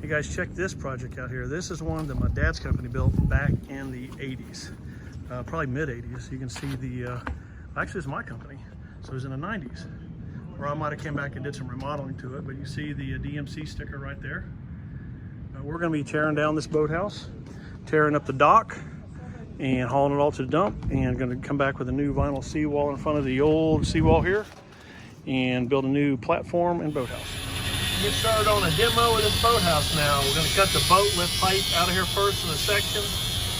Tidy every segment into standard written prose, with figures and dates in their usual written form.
You guys check this project out here. This is one that my dad's company built back in the 80s, probably mid-80s. You can see the, actually it's my company, so it was in the 90s. Or I might have came back and did some remodeling to it, but you see the DMC sticker right there. We're gonna be tearing down this boathouse, tearing up the dock, and hauling it all to the dump, and gonna come back with a new vinyl seawall in front of the old seawall here, and build a new platform and boathouse. Get started on a demo of this boathouse now. We're gonna cut the boat lift pipe out of here first in a section.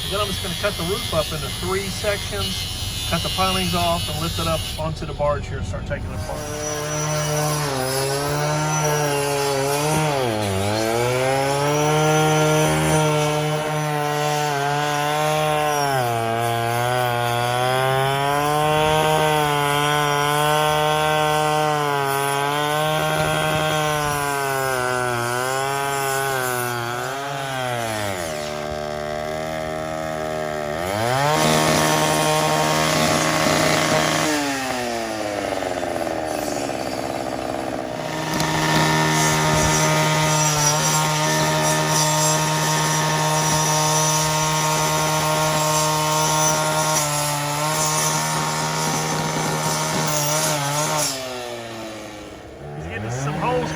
Then I'm just gonna cut the roof up into 3 sections, cut the pilings off, and lift it up onto the barge here and start taking it apart.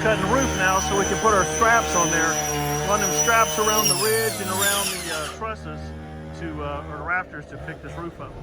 Cutting the roof now so we can put our straps on there. Run them straps around the ridge and around the trusses to, or the rafters to pick this roof up.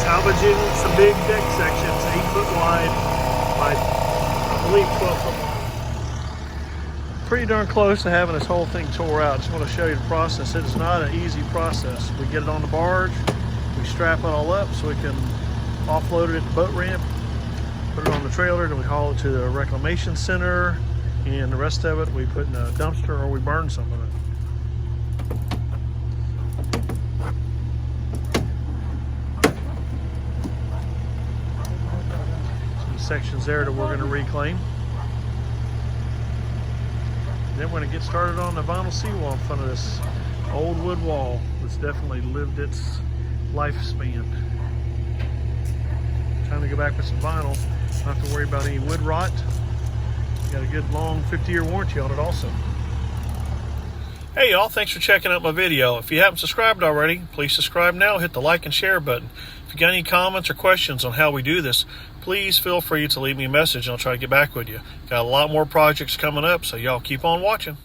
Salvaging some big deck sections, 8 foot wide by, I believe, 12 foot wide. Pretty darn close to having this whole thing tore out. Just want to show you the process. It's not an easy process. We get it on the barge, we strap it all up so we can offload it at the boat ramp, put it on the trailer, then we haul it to the reclamation center, and the rest of it we put in a dumpster or we burn some of it. Sections there that we're going to reclaim. Then we're going to get started on the vinyl seawall in front of this old wood wall that's definitely lived its lifespan. Time to go back with some vinyl. Not have to worry about any wood rot. Got a good long 50-year warranty on it also. Hey y'all, thanks for checking out my video. If you haven't subscribed already, please subscribe now. Hit the like and share button. If you got any comments or questions on how we do this, please feel free to leave me a message and I'll try to get back with you. Got a lot more projects coming up, so y'all keep on watching.